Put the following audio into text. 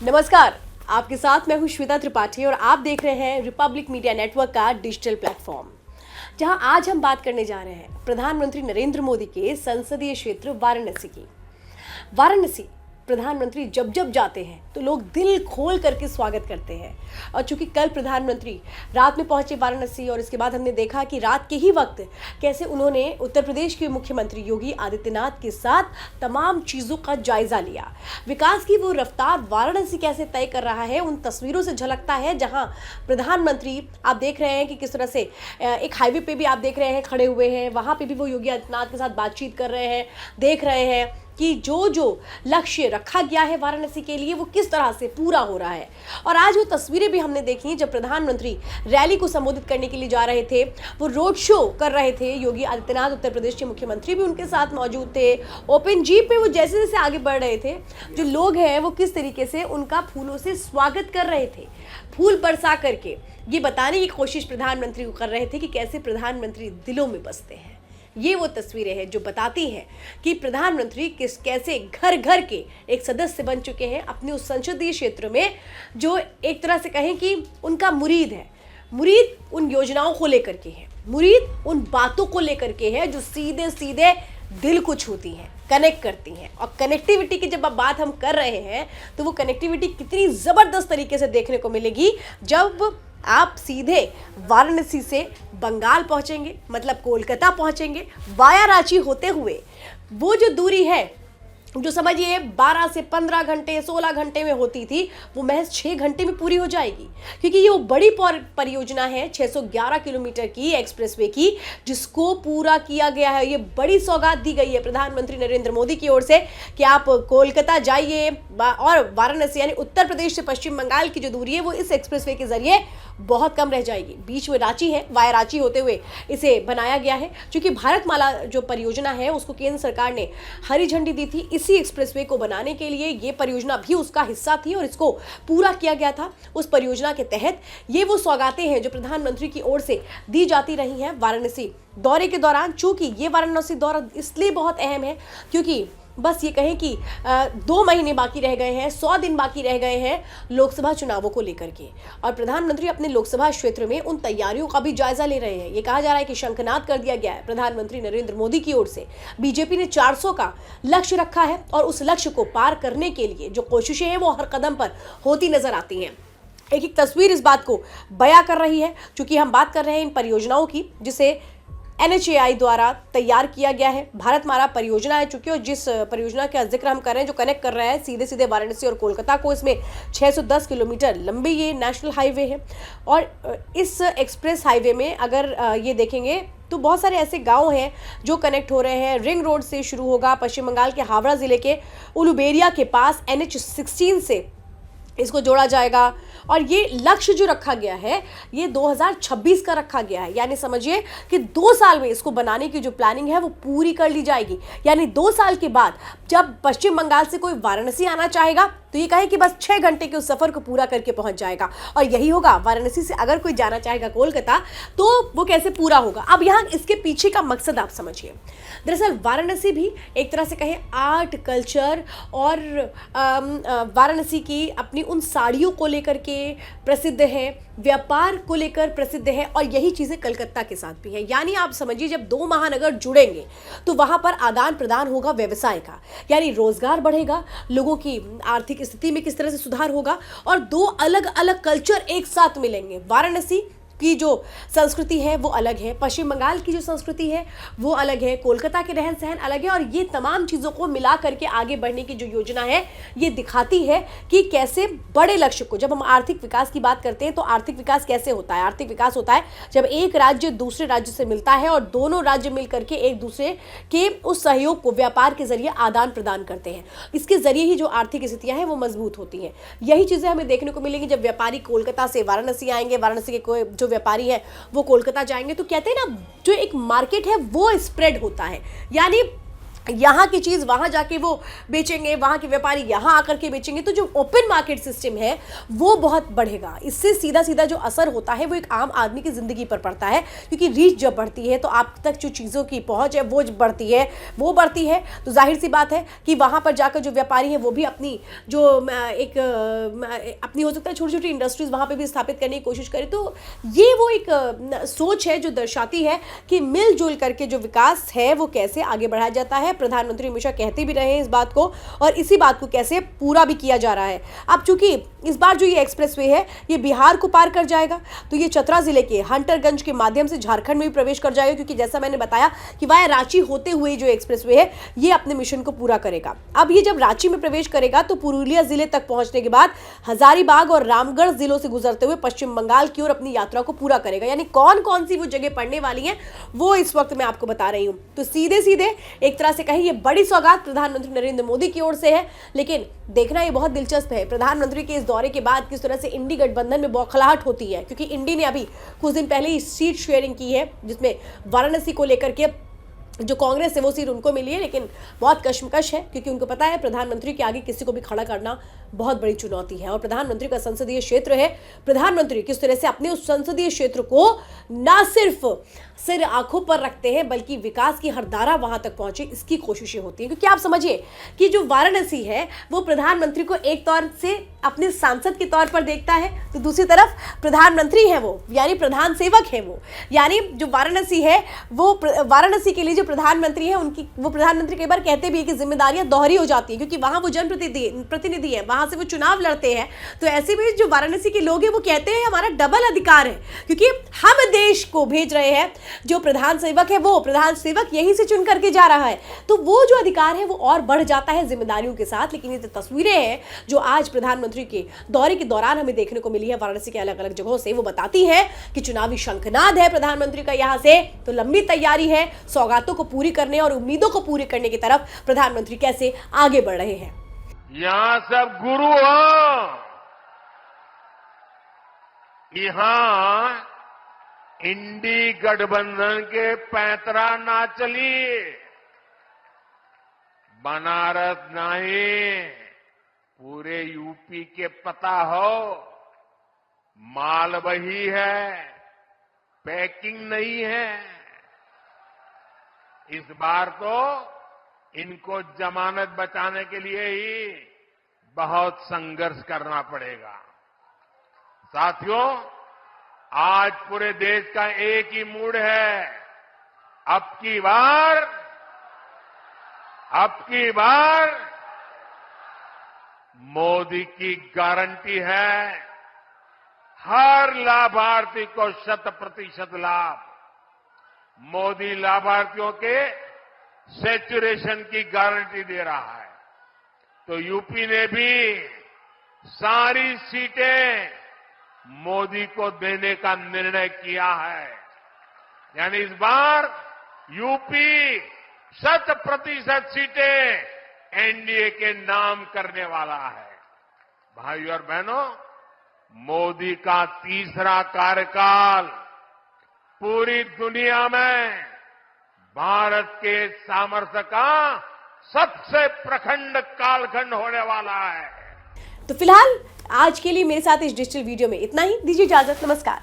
नमस्कार, आपके साथ मैं हूं श्वेता त्रिपाठी और आप देख रहे हैं रिपब्लिक मीडिया नेटवर्क का डिजिटल प्लेटफॉर्म, जहां आज हम बात करने जा रहे हैं प्रधानमंत्री नरेंद्र मोदी के संसदीय क्षेत्र वाराणसी की। वाराणसी प्रधानमंत्री जब जब जाते हैं तो लोग दिल खोल करके स्वागत करते हैं। और चूंकि कल प्रधानमंत्री रात में पहुंचे वाराणसी और इसके बाद हमने देखा कि रात के ही वक्त कैसे उन्होंने उत्तर प्रदेश के मुख्यमंत्री योगी आदित्यनाथ के साथ तमाम चीज़ों का जायजा लिया। विकास की वो रफ्तार वाराणसी कैसे तय कर रहा है, उन तस्वीरों से झलकता है, जहां प्रधानमंत्री आप देख रहे हैं कि किस तरह से एक हाईवे पे भी आप देख रहे हैं खड़े हुए हैं, वहां पे भी वो योगी आदित्यनाथ के साथ बातचीत कर रहे हैं, देख रहे हैं कि जो लक्ष्य रखा गया है वाराणसी के लिए वो किस तरह से पूरा हो रहा है। और आज वो तस्वीरें भी हमने देखी जब प्रधानमंत्री रैली को संबोधित करने के लिए जा रहे थे, वो रोड शो कर रहे थे। योगी आदित्यनाथ उत्तर प्रदेश के मुख्यमंत्री भी उनके साथ मौजूद थे। ओपन जीप पे वो जैसे जैसे आगे बढ़ रहे थे, जो लोग हैं वो किस तरीके से उनका फूलों से स्वागत कर रहे थे, फूल बरसा करके ये बताने की कोशिश प्रधानमंत्री को कर रहे थे कि कैसे प्रधानमंत्री दिलों में बसते हैं। ये वो तस्वीरें हैं जो बताती हैं कि प्रधानमंत्री कैसे घर घर के एक सदस्य बन चुके हैं अपने उस संसदीय क्षेत्र में, जो एक तरह से कहें कि उनका मुरीद है। मुरीद उन योजनाओं को लेकर के है, मुरीद उन बातों को लेकर के है जो सीधे सीधे दिल को छूती हैं, कनेक्ट करती हैं। और कनेक्टिविटी की जब अब बात हम कर रहे हैं तो वो कनेक्टिविटी कितनी ज़बरदस्त तरीके से देखने को मिलेगी जब आप सीधे वाराणसी से बंगाल पहुंचेंगे, मतलब कोलकाता पहुंचेंगे, वाया रांची होते हुए। वो जो दूरी है जो समझिए 12 से 15 घंटे 16 घंटे में होती थी, वो महज 6 घंटे में पूरी हो जाएगी, क्योंकि ये वो बड़ी परियोजना है 611 किलोमीटर की एक्सप्रेसवे की, जिसको पूरा किया गया है। ये बड़ी सौगात दी गई है प्रधानमंत्री नरेंद्र मोदी की ओर से कि आप कोलकाता जाइए और वाराणसी यानी उत्तर प्रदेश से पश्चिम बंगाल की जो दूरी है वो इस एक्सप्रेसवे के जरिए बहुत कम रह जाएगी। बीच में रांची है, वाया रांची होते हुए इसे बनाया गया है। क्योंकि भारतमाला जो परियोजना है उसको केंद्र सरकार ने हरी झंडी दी थी इसी एक्सप्रेसवे को बनाने के लिए। ये परियोजना भी उसका हिस्सा थी और इसको पूरा किया गया था। उस परियोजना के तहत ये वो सौगातें हैं जो प्रधानमंत्री की ओर से दी जाती रही हैं वाराणसी दौरे के दौरान। चूंकि ये वाराणसी दौरा इसलिए बहुत अहम है क्योंकि बस ये कहें कि 2 महीने बाकी रह गए हैं, 100 दिन बाकी रह गए हैं लोकसभा चुनावों को लेकर के, और प्रधानमंत्री अपने लोकसभा क्षेत्र में उन तैयारियों का भी जायजा ले रहे हैं। ये कहा जा रहा है कि शंखनाद कर दिया गया है प्रधानमंत्री नरेंद्र मोदी की ओर से। बीजेपी ने 400 का लक्ष्य रखा है और उस लक्ष्य को पार करने के लिए जो कोशिशें हैं वो हर कदम पर होती नजर आती हैं। एक एक तस्वीर इस बात को बयां कर रही है। चूंकि हम बात कर रहे हैं इन परियोजनाओं की जिसे NHAI द्वारा तैयार किया गया है, भारतमाला परियोजना है चूंकि, और जिस परियोजना का जिक्र हम कर रहे हैं जो कनेक्ट कर रहा है सीधे सीधे वाराणसी और कोलकाता को, इसमें 610 किलोमीटर लंबी ये नेशनल हाईवे है। और इस एक्सप्रेस हाईवे में अगर ये देखेंगे तो बहुत सारे ऐसे गांव हैं जो कनेक्ट हो रहे हैं। रिंग रोड से शुरू होगा, पश्चिम बंगाल के हावड़ा जिले के उलुबेरिया के पास NH16 से इसको जोड़ा जाएगा। और ये लक्ष्य जो रखा गया है ये 2026 का रखा गया है, यानी समझिए कि 2 साल में इसको बनाने की जो प्लानिंग है वो पूरी कर ली जाएगी। यानी 2 साल के बाद जब पश्चिम बंगाल से कोई वाराणसी आना चाहेगा तो ये कहे कि बस 6 घंटे के उस सफर को पूरा करके पहुंच जाएगा। और यही होगा वाराणसी से अगर कोई जाना चाहेगा कोलकाता तो वो कैसे पूरा होगा। अब यहाँ इसके पीछे का मकसद आप समझिए। दरअसल वाराणसी भी एक तरह से कहें आर्ट कल्चर और वाराणसी की अपनी उन साड़ियों को लेकर के प्रसिद्ध है, व्यापार को लेकर प्रसिद्ध है, और यही चीज़ें कलकत्ता के साथ भी है। यानी आप समझिए जब 2 महानगर जुड़ेंगे तो वहाँ पर आदान प्रदान होगा व्यवसाय का, यानी रोजगार बढ़ेगा, लोगों की आर्थिक स्थिति में किस तरह से सुधार होगा, और 2 अलग अलग कल्चर एक साथ मिलेंगे। वाराणसी की जो संस्कृति है वो अलग है, पश्चिम बंगाल की जो संस्कृति है वो अलग है, कोलकाता के रहन सहन अलग है, और ये तमाम चीज़ों को मिला करके आगे बढ़ने की जो योजना है ये दिखाती है कि कैसे बड़े लक्ष्य को, जब हम आर्थिक विकास की बात करते हैं तो आर्थिक विकास कैसे होता है। आर्थिक विकास होता है जब एक राज्य दूसरे राज्य से मिलता है और दोनों राज्य मिल करके एक दूसरे के उस सहयोग को व्यापार के जरिए आदान प्रदान करते हैं। इसके जरिए ही जो आर्थिक स्थितियां हैं वो मजबूत होती हैं। यही चीज़ें हमें देखने को मिलेंगी जब व्यापारी कोलकाता से वाराणसी आएंगे, वाराणसी के कोई जो व्यापारी है वो कोलकाता जाएंगे, तो कहते हैं ना जो एक मार्केट है वो स्प्रेड होता है, यानी यहाँ की चीज वहां जाके वो बेचेंगे, वहां के व्यापारी यहाँ आकर के बेचेंगे, तो जो ओपन मार्केट सिस्टम है वो बहुत बढ़ेगा। इससे सीधा सीधा जो असर होता है वो एक आम आदमी की जिंदगी पर पड़ता है, क्योंकि रीच जब बढ़ती है तो आप तक जो चीज़ों की पहुंच है वो बढ़ती है। तो जाहिर सी बात है कि वहां पर जाकर जो व्यापारी है वो भी अपनी जो एक अपनी हो सकता है छोटी छोटी इंडस्ट्रीज वहां पर भी स्थापित करने की कोशिश करे। तो ये वो एक सोच है जो दर्शाती है कि मिलजुल करके जो विकास है वो कैसे आगे बढ़ाया जाता है। प्रधानमंत्री हमेशा कहते भी रहे हैं इस बात को, और इसी बात को कैसे पूरा भी किया जा रहा है। अब चूंकि इस बार जो ये एक्सप्रेसवे है ये बिहार को पार कर जाएगा, तो ये चतरा जिले के हंटरगंज के माध्यम से झारखंड में भी प्रवेश कर जाएगा, क्योंकि जैसा मैंने बताया कि वाया रांची होते हुए जो एक्सप्रेसवे है ये अपने मिशन को पूरा करेगा। अब ये जब रांची में प्रवेश करेगा तो पुरुलिया जिले तक पहुंचने के बाद हजारीबाग और रामगढ़ जिलों से गुजरते हुए पश्चिम बंगाल की ओर अपनी यात्रा को पूरा करेगा। यानी कौन कौन सी वो जगह पड़ने वाली है वो इस वक्त मैं आपको बता रही हूं। तो सीधे सीधे एक तरह से कहीं ये बड़ी सौगात प्रधानमंत्री नरेंद्र मोदी की ओर से है, लेकिन देखना ये बहुत दिलचस्प है प्रधानमंत्री के इस दौरे के बाद किस तरह से इंडी गठबंधन में बौखलाहट होती है, क्योंकि इंडी ने अभी कुछ दिन पहले ही सीट शेयरिंग की है, जिसमें वाराणसी को लेकर के जो कांग्रेस है वो सीट उनको मिली है, लेकिन बहुत कश्मकश है, क्योंकि उनको पता है प्रधानमंत्री के आगे किसी को भी खड़ा करना बहुत बड़ी चुनौती है। और प्रधानमंत्री का संसदीय क्षेत्र है, प्रधानमंत्री किस तरह से अपने उस संसदीय क्षेत्र को ना सिर्फ सिर आंखों पर रखते हैं बल्कि विकास की हर धारा वहां तक पहुंचे इसकी कोशिशें होती हैं। क्योंकि आप समझिए कि जो वाराणसी है वो प्रधानमंत्री को एक तौर से अपने सांसद के तौर पर देखता है, तो दूसरी तरफ प्रधानमंत्री है वो, यानी प्रधान सेवक है वो, यानी जो वाराणसी है वो वाराणसी के लिए जो प्रधानमंत्री है उनकी वो प्रधानमंत्री कई बार कहते भी है कि जिम्मेदारियां दोहरी हो जाती है, क्योंकि वहां वो जनप्रतिनिधि है, वहां से वो चुनाव लड़ते हैं। तो ऐसे में जो वाराणसी के लोग हैं वो कहते हैं हमारा डबल अधिकार है, क्योंकि हम देश को भेज रहे हैं, जो प्रधान सेवक है वो प्रधान सेवक यहीं से चुन करके जा रहा है, तो वो जो अधिकार है वो और बढ़ जाता है जिम्मेदारियों के साथ। लेकिन ये तस्वीरें हैं जो आज प्रधानमंत्री के दौरे के दौरान हमें देखने को मिली है वाराणसी के अलग अलग जगहों से, वो बताती है कि चुनावी शंखनाद है प्रधानमंत्री का यहाँ से, तो लंबी तैयारी है सौगातों को पूरी करने और उम्मीदों को पूरी करने की तरफ प्रधानमंत्री कैसे आगे बढ़ रहे हैं। यहाँ सब गुरु हो, यहाँ इंडी गठबंधन के पैंतरा ना चली, बनारस नहीं, पूरे यूपी के पता हो, माल वही है, पैकिंग नहीं है। इस बार तो इनको जमानत बचाने के लिए ही बहुत संघर्ष करना पड़ेगा। साथियों, आज पूरे देश का एक ही मूड है, अब की बार मोदी की गारंटी है, हर लाभार्थी को 100% लाभ। मोदी लाभार्थियों के सैचुरेशन की गारंटी दे रहा है। तो यूपी ने भी सारी सीटें मोदी को देने का निर्णय किया है, यानी इस बार यूपी 100% सीटें एनडीए के नाम करने वाला है। भाइयों और बहनों, मोदी का तीसरा कार्यकाल पूरी दुनिया में भारत के सामर्थ्य का सबसे प्रखंड कालखंड होने वाला है। तो फिलहाल आज के लिए मेरे साथ इस डिजिटल वीडियो में इतना ही। दीजिए इजाजत, नमस्कार।